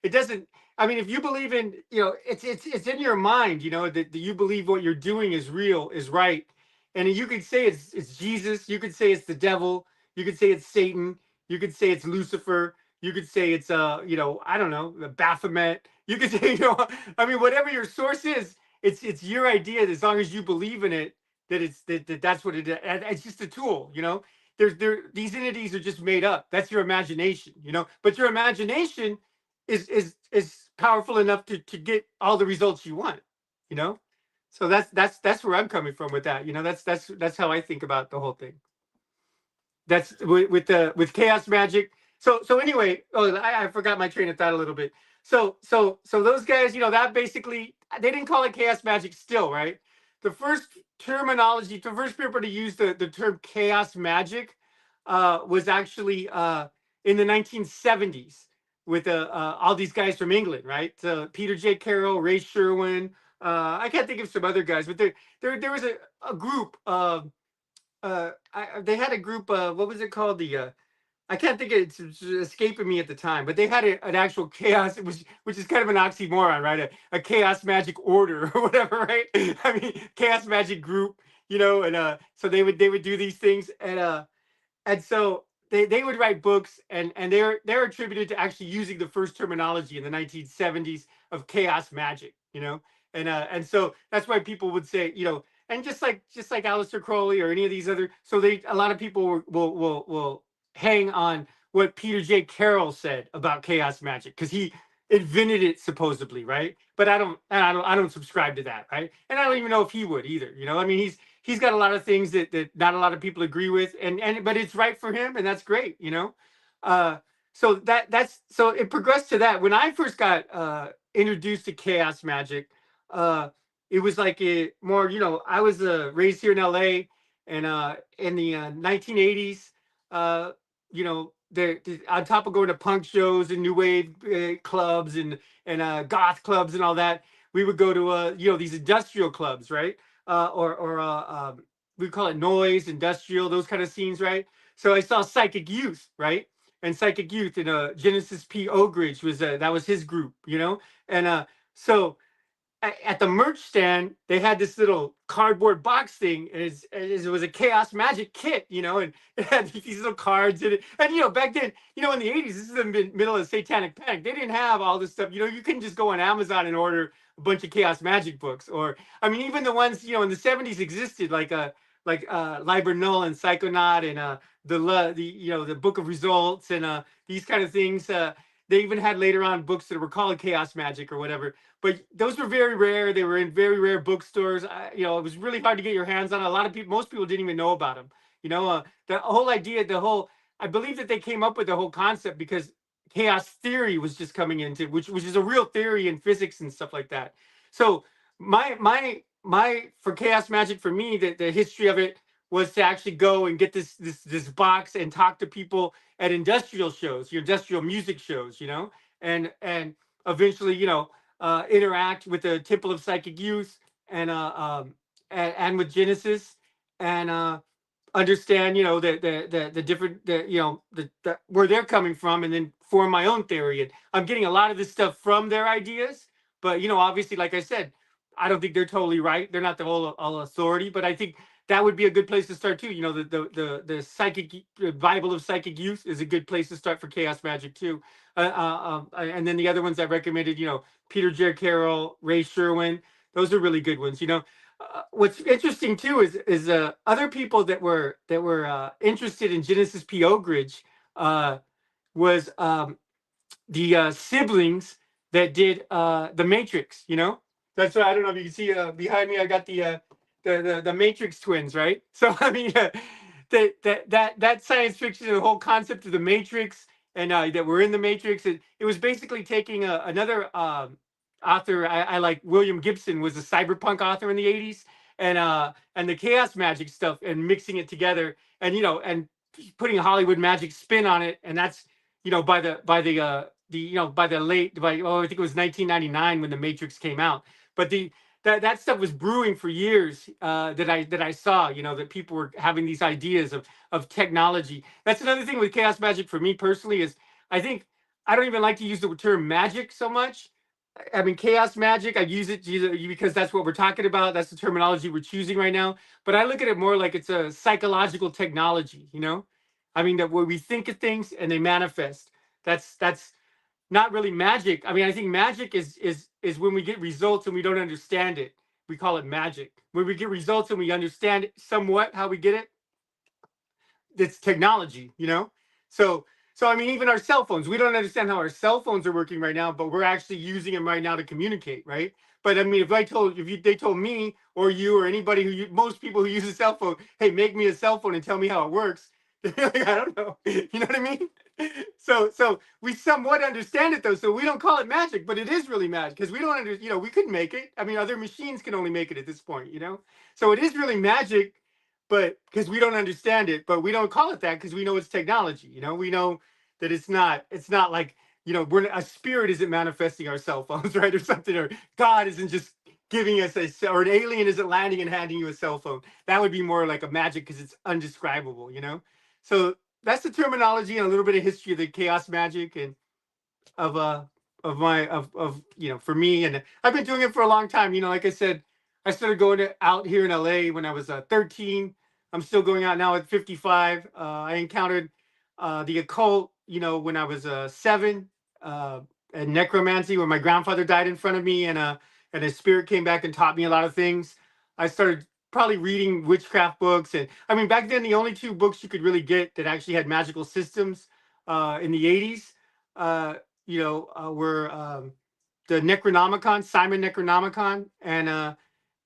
[SPEAKER 2] It doesn't. I mean, if you believe in, it's in your mind, that you believe what you're doing is real, is right, and you could say it's Jesus, you could say it's the devil, you could say it's Satan, you could say it's Lucifer, you could say it's I don't know, the Baphomet, you could say, I mean, whatever your source is, it's your idea. As long as you believe in it, that's what it is. It's just a tool, these entities are just made up. That's your imagination, but your imagination is powerful enough to get all the results you want, so that's where I'm coming from with that. That's how I think about the whole thing. That's with chaos magic. So anyway, I forgot my train of thought a little bit. So those guys, that basically, they didn't call it chaos magic still, right? The first terminology, the first people to use the term chaos magic was actually in the 1970s with all these guys from England, right? Peter J. Carroll, Ray Sherwin. I can't think of some other guys, but there was a group. They had a group. What was it called? I can't think it's escaping me at the time, but they had an actual chaos, which is kind of an oxymoron, right? A chaos magic order or whatever, right? I mean, chaos magic group, and so they would do these things, and so they would write books, and they're attributed to actually using the first terminology in the 1970s of chaos magic, and so that's why people would say, and just like Aleister Crowley or any of these other, so a lot of people will hang on what Peter J. Carroll said about chaos magic, because he invented it supposedly, right? But I don't subscribe to that, right? And I don't even know if he would either. I mean, he's got a lot of things that not a lot of people agree with, but it's right for him, and that's great, So so it progressed to that. When I first got introduced to chaos magic, it was like a more, I was raised here in LA, and in the 1980s, on top of going to punk shows and new wave clubs and goth clubs and all that, we would go to these industrial clubs, right? We call it noise industrial, those kind of scenes, right? So I saw Psychic Youth, right? And Psychic Youth and Genesis P. Ogridge was that was his group, and so at the merch stand, they had this little cardboard box thing. It was a chaos magic kit, and it had these little cards in it. And back then, in the 80s, this is the middle of the Satanic Panic. They didn't have all this stuff. You couldn't just go on Amazon and order a bunch of chaos magic books. Or I mean, even the ones in the 70s existed, like Liber Null and Psychonaut and the Book of Results and these kind of things. They even had later on books that were called Chaos Magic or whatever, but those were very rare. They were in very rare bookstores. It was really hard to get your hands on. A lot of people, most people didn't even know about them. The whole idea, I believe that they came up with the whole concept because chaos theory was just coming into, which is a real theory in physics and stuff like that. So my for chaos magic, for me, the history of it was to actually go and get this box and talk to people at industrial shows, your industrial music shows, and eventually, interact with the Temple of Psychic Youth and with Genesis, and understand, the different, where they're coming from, and then form my own theory. And I'm getting a lot of this stuff from their ideas, but obviously, like I said, I don't think they're totally right. They're not the whole all authority, but I think that would be a good place to start too. The psychic Bible of Psychic Youth is a good place to start for chaos magic too. And then the other ones I recommended, Peter J. Carroll, Ray Sherwin, those are really good ones. What's interesting too is other people that were interested in Genesis P. Ogridge was the siblings that did the Matrix. That's why I don't know if you can see behind me. I got the Matrix twins, right? So I mean, that science fiction, the whole concept of the Matrix, and that we're in the Matrix. It was basically taking another author I like, William Gibson, was a cyberpunk author in the 80s, and the chaos magic stuff, and mixing it together, and and putting a Hollywood magic spin on it, and that's by the late I think it was 1999 when the Matrix came out, but that stuff was brewing for years, that I saw, that people were having these ideas of technology. That's another thing with chaos magic for me personally, is I think I don't even like to use the term magic so much. I mean, chaos magic, I use it because that's what we're talking about. That's the terminology we're choosing right now. But I look at it more like it's a psychological technology, I mean, that where we think of things and they manifest. That's not really magic. I mean, I think magic is when we get results and we don't understand it. We call it magic. When we get results and we understand it somewhat how we get it, it's technology, So I mean, even our cell phones, we don't understand how our cell phones are working right now, but we're actually using them right now to communicate, right? But I mean, they told me or you or anybody most people who use a cell phone, hey, make me a cell phone and tell me how it works. I don't know. You know what I mean? So we somewhat understand it though. So we don't call it magic, but it is really magic because we don't we couldn't make it. I mean, other machines can only make it at this point, So it is really magic, but because we don't understand it, but we don't call it that because we know it's technology. We know that it's not like, a spirit isn't manifesting our cell phones, right? Or something, or God isn't just giving us or an alien isn't landing and handing you a cell phone. That would be more like a magic because it's undescribable, So that's the terminology and a little bit of history of the chaos magic and of for me. And I've been doing it for a long time. Like I said, I started going out here in LA when I was 13. I'm still going out now at 55. I encountered the occult, when I was 7, and necromancy, when my grandfather died in front of me, and his spirit came back and taught me a lot of things. I started probably reading witchcraft books, and I mean, back then the only 2 books you could really get that actually had magical systems in the 80s, were the Necronomicon, Simon Necronomicon, and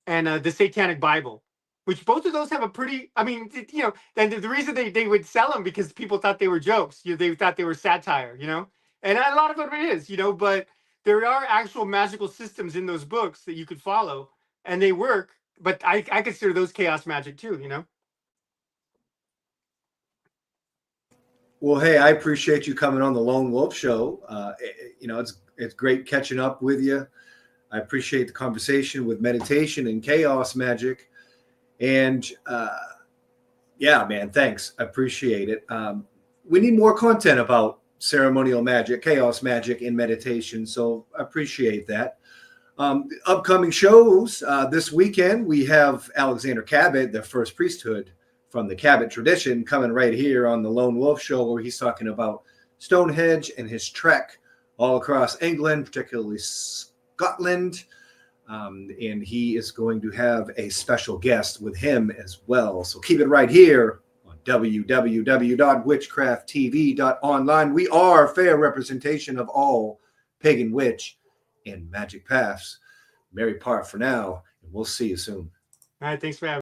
[SPEAKER 2] the Satanic Bible, which both of those have a pretty, I mean, and the reason they would sell them because people thought they were jokes, they thought they were satire, and a lot of it is, but there are actual magical systems in those books that you could follow, and they work. But I consider those chaos magic too, you know.
[SPEAKER 1] Well, hey, I appreciate you coming on the Lone Wolf Show. You know, it's great catching up with you. I appreciate the conversation with meditation and chaos magic. And yeah, man, thanks. I appreciate it. We need more content about ceremonial magic, chaos magic, and meditation. So I appreciate that. Upcoming shows this weekend, we have Alexander Cabot, the first priesthood from the Cabot tradition, coming right here on the Lone Wolf Show, where he's talking about Stonehenge and his trek all across England, particularly Scotland. And he is going to have a special guest with him as well. So keep it right here on www.witchcrafttv.online. We are a fair representation of all pagan witch and magic paths. Merry part for now, and we'll see you soon.
[SPEAKER 2] All right, thanks for having me.